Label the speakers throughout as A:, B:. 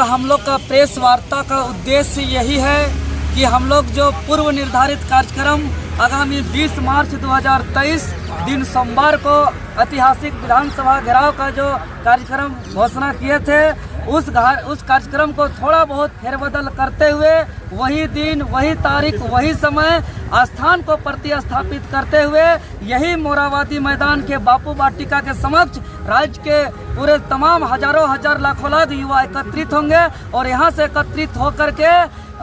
A: हम लोग का प्रेस वार्ता का उद्देश्य यही है कि हम लोग जो पूर्व निर्धारित कार्यक्रम आगामी 20 मार्च 2023 दिन सोमवार को ऐतिहासिक विधानसभा घेराव का जो कार्यक्रम घोषणा किए थे, उस कार्यक्रम को थोड़ा बहुत फेरबदल करते हुए वही दिन, वही तारीख, वही समय, स्थान को प्रतिस्थापित करते हुए यही मोराबादी मैदान के बापू वाटिका के समक्ष राज्य के पूरे तमाम हजारों हजार लाखों लाख युवा एकत्रित होंगे और यहाँ से एकत्रित होकर के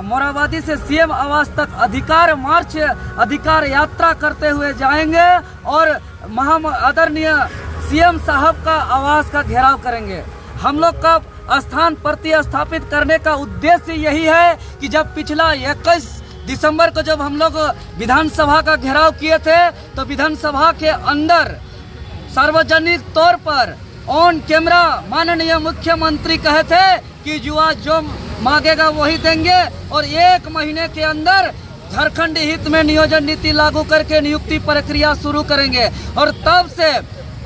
A: मोराबादी से सीएम आवास तक अधिकार मार्च, अधिकार यात्रा करते हुए जाएंगे और आदरणीय सीएम साहब का आवास का घेराव करेंगे। हम लोग का स्थान प्रतिस्थापित करने का उद्देश्य यही है कि जब पिछला 21 दिसंबर को जब हम लोग विधानसभा का घेराव किए थे तो विधानसभा के अंदर सार्वजनिक तौर पर ऑन कैमरा माननीय मुख्यमंत्री कहे थे कि युवा जो मांगेगा वही देंगे और 1 महीने के अंदर झारखंड हित में नियोजन नीति लागू करके नियुक्ति प्रक्रिया शुरू करेंगे। और तब से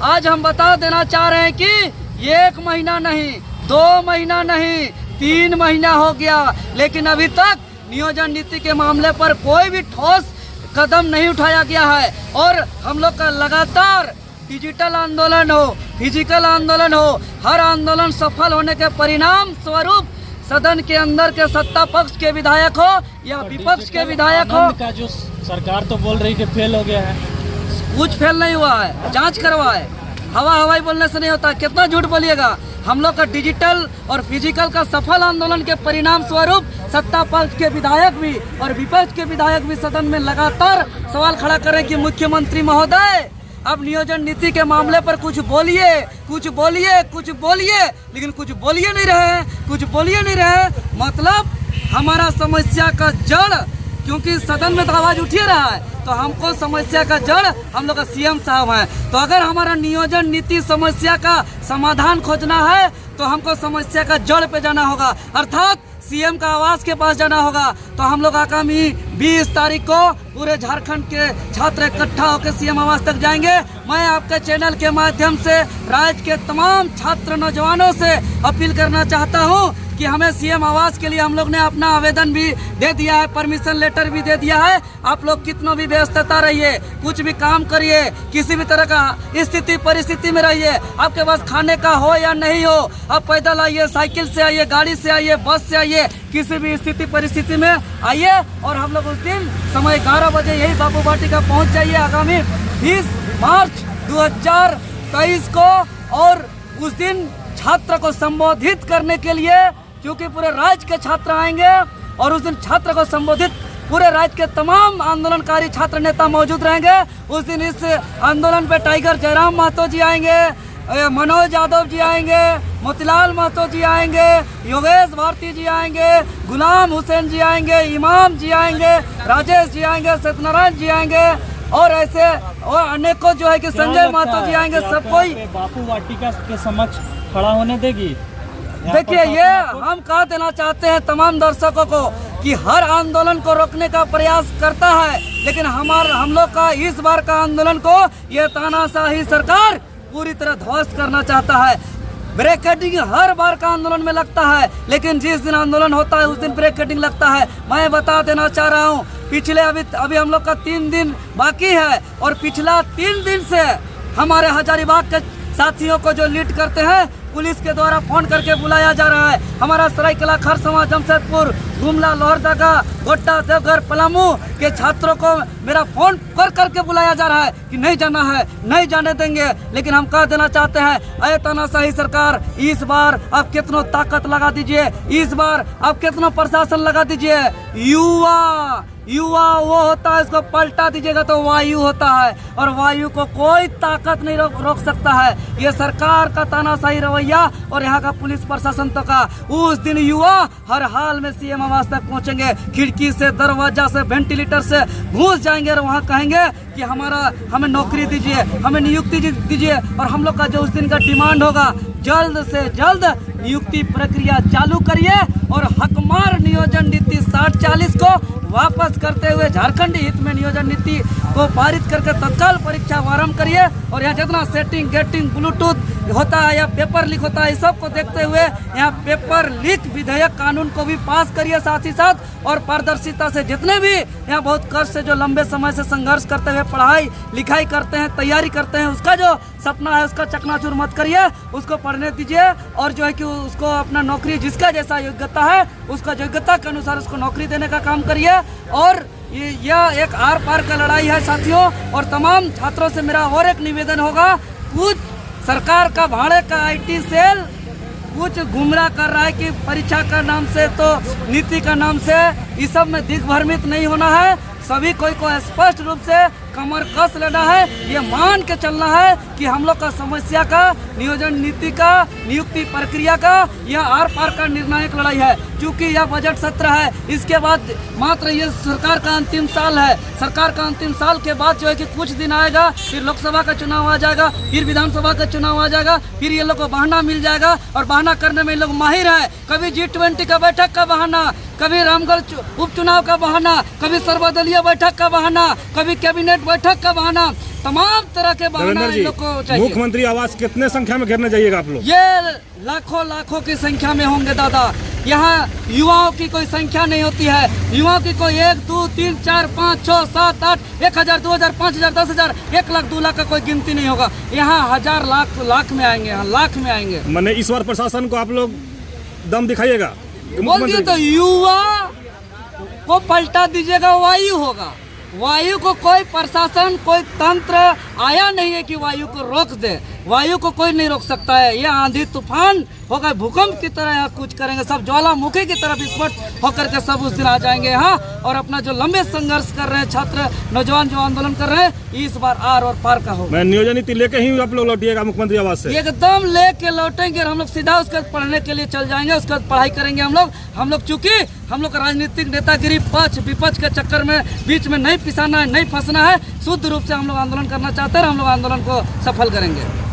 A: आज हम बता देना चाह रहे हैं कि 1 महीना नहीं, 2 महीना नहीं, 3 महीना हो गया, लेकिन अभी तक नियोजन नीति के मामले पर कोई भी ठोस कदम नहीं उठाया गया है। और हम लोग का लगातार डिजिटल आंदोलन हो, फिजिकल आंदोलन हो, हर आंदोलन सफल होने के परिणाम स्वरूप सदन के अंदर के सत्ता पक्ष के विधायक हो या विपक्ष के विधायक हो,
B: का जो सरकार तो बोल रही कि फेल हो गया है,
A: कुछ फेल नहीं हुआ है, जांच करवाए। हवाई बोलने से नहीं होता, कितना झूठ बोलिएगा। हम लोग का डिजिटल और फिजिकल का सफल आंदोलन के परिणाम स्वरूप सत्ता पक्ष के विधायक भी और विपक्ष के विधायक भी सदन में लगातार सवाल खड़ा करें कि मुख्यमंत्री महोदय अब नियोजन नीति के मामले पर कुछ बोलिए, कुछ बोलिए, कुछ बोलिए, लेकिन कुछ बोलिए नहीं रहे, कुछ बोलिए नहीं रहे। मतलब हमारा समस्या का जड़, क्योंकि सदन में तो आवाज उठ ही रहा है, तो हमको समस्या का जड़ हम लोग का सीएम साहब हैं। तो अगर हमारा नियोजन नीति समस्या का समाधान खोजना है तो हमको समस्या का जड़ पे जाना होगा, अर्थात सीएम का आवास के पास जाना होगा। तो हम लोग आगामी 20 तारीख को पूरे झारखंड के छात्र इकट्ठा होकर सीएम आवास तक जाएंगे। मैं आपके चैनल के माध्यम से राज्य के तमाम छात्र नौजवानों से अपील करना चाहता हूं कि हमें सीएम आवास के लिए हम लोग ने अपना आवेदन भी दे दिया है, परमिशन लेटर भी दे दिया है। आप लोग कितना भी व्यस्तता रहिए, कुछ भी काम करिए, किसी भी तरह का स्थिति परिस्थिति में रहिए, आपके पास खाने का हो या नहीं हो, आप पैदल आइए, साइकिल से आइए, गाड़ी से आइए, बस से आइए, किसी भी स्थिति परिस्थिति में आइए और हम लोग उस दिन समय 11 बजे यही बापू वाटिका पहुँच जाइए आगामी 20 मार्च 2023 को। और उस दिन छात्र को संबोधित करने के लिए, क्योंकि पूरे राज्य के छात्र आएंगे और उस दिन छात्र को संबोधित पूरे राज्य के तमाम आंदोलनकारी छात्र नेता मौजूद रहेंगे। उस दिन इस आंदोलन पे टाइगर जयराम महतो जी आएंगे, मनोज यादव जी आएंगे, मोतीलाल महतो जी आएंगे, योगेश भारती जी आएंगे, गुलाम हुसैन जी आएंगे, इमाम जी आएंगे, राजेश जी आएंगे, सत्यनारायण जी आएंगे और ऐसे और अनेकों जो है कि संजय महतो जी आएंगे। सब कोई
B: बापू वाटिका के समक्ष खड़ा होने देगी।
A: देखिए, ये हम कह देना चाहते हैं तमाम दर्शकों को कि हर आंदोलन को रोकने का प्रयास करता है, लेकिन हम लोग का इस बार का आंदोलन को ये तानाशाही सरकार पूरी तरह ध्वस्त करना चाहता है। ब्रेकेटिंग हर बार का आंदोलन में लगता है, लेकिन जिस दिन आंदोलन होता है उस दिन ब्रेकेटिंग लगता है। मैं बता देना चाह रहा हूँ, पिछले अभी हम लोग का 3 दिन बाकी है और पिछला 3 दिन से हमारे हजारीबाग के साथियों को जो लीड करते हैं पुलिस के द्वारा फोन करके बुलाया जा रहा है। हमारा सरायकला, खरसवां, जमशेदपुर, गुमला, लोहरदगा, गोड्डा, देवघर, पलामू के छात्रों को मेरा फोन करके बुलाया जा रहा है कि नहीं जाना है, नहीं जाने देंगे। लेकिन हम कह देना चाहते हैं, अरे तानाशाही सरकार, इस बार आप कितना ताकत लगा दीजिए, इस बार आप कितना प्रशासन लगा दीजिए। युवा वो होता है, इसको पलटा दीजिएगा तो वायु होता है और वायु को कोई ताकत नहीं रोक सकता है। ये सरकार का तानाशाही रवैया और यहाँ का पुलिस प्रशासन तो का। उस दिन युवा हर हाल में सीएम आवास तक पहुँचेंगे, खिड़की से, दरवाजा से, वेंटिलेटर से घुस जाएंगे और वहाँ कहेंगे कि हमें नौकरी दीजिए, हमें नियुक्ति दीजिए। और हम लोग का जो उस दिन का डिमांड होगा, जल्द से जल्द नियुक्ति प्रक्रिया चालू करिए और हकमार नियोजन नीति 60-40 को वापस करते हुए झारखंड हित में नियोजन नीति को पारित करके तत्काल परीक्षा आरंभ करिए। और यहाँ जितना सेटिंग, गेटिंग, ब्लूटूथ होता है या पेपर लीक होता है, इस सब को देखते हुए यहाँ पेपर लीक विधेयक कानून को भी पास करिए, साथ ही साथ और पारदर्शिता से जितने भी यहाँ बहुत कष्ट से जो लंबे समय से संघर्ष करते हुए पढ़ाई लिखाई करते हैं, तैयारी करते हैं, उसका जो सपना है उसका चकनाचूर मत करिए, उसको पढ़ने दीजिए और जो है कि उसको अपना नौकरी जिसका जैसा योग्यता है उसका योग्यता के अनुसार उसको नौकरी देने का काम करिए। और यह एक आर पार का लड़ाई है साथियों। और तमाम छात्रों से मेरा और एक निवेदन होगा, कुछ सरकार का भाड़े का IT सेल कुछ गुमराह कर रहा है कि परीक्षा का नाम से तो नीति का नाम से, इस सब में दिग्भ्रमित नहीं होना है। सभी कोई को स्पष्ट रूप से कमर कस लेना है, ये मान के चलना है कि हम लोग का समस्या का नियोजन नीति का नियुक्ति प्रक्रिया का यह आर पार का निर्णायक लड़ाई है। क्योंकि यह बजट सत्र है, इसके बाद मात्र ये सरकार का अंतिम साल है। सरकार का अंतिम साल के बाद जो है कि कुछ दिन आएगा, फिर लोकसभा का चुनाव आ जाएगा, फिर विधानसभा का चुनाव आ जाएगा, फिर ये लोग को बहाना मिल जाएगा और बहाना करने में ये लोग माहिर है। कभी G20 का बैठक का बहाना, कभी रामगढ़ उपचुनाव का बहाना, कभी सर्वदलीय बैठक का बहाना, कभी कैबिनेट बैठक का बहाना, तमाम तरह के बहाना इन लोग को चाहिए।
C: मुख्यमंत्री आवास कितने संख्या में घेरना चाहिएगा आप लोग?
A: ये लाखों लाखों की संख्या में होंगे दादा। यहाँ युवाओं की कोई संख्या नहीं होती है, युवाओं की कोई 1 2 3 4 5 6 7 8 1000 2000 5000 10000 1 लाख 2 लाख का कोई गिनती नहीं होगा। यहाँ हजार लाख में आएंगे, यहाँ लाख में आएंगे।
C: मैंने इस बार प्रशासन को आप लोग दम दिखाइएगा?
A: बोल दिए तो युवा को पलटा दीजिएगा, वायु होगा। वायु को कोई प्रशासन कोई तंत्र आया नहीं है कि वायु को रोक दे। वायु को कोई नहीं रोक सकता है। ये आंधी तूफान होकर भूकंप की तरह यहाँ कुछ करेंगे, सब ज्वालामुखी की तरफ विस्फोट होकर के सब उस दिन आ जाएंगे यहाँ। और अपना जो लंबे संघर्ष कर रहे हैं छात्र नौजवान जो आंदोलन कर रहे हैं, इस बार आर और पार का होगा।
C: मैं नियोजन नीति लेके ही आप लोग लौटिएगा मुख्यमंत्री आवास से?
A: एकदम लेके लौटेंगे और हम लोग सीधा उसका पढ़ने के लिए चल जाएंगे, उसका पढ़ाई करेंगे हम लोग चूंकि हम लोग राजनीतिक नेतागिरी पक्ष विपक्ष के चक्कर में बीच में नहीं पिसाना है, नहीं फंसना है। शुद्ध रूप से हम लोग आंदोलन करना चाहते हैं और हम लोग आंदोलन को सफल करेंगे।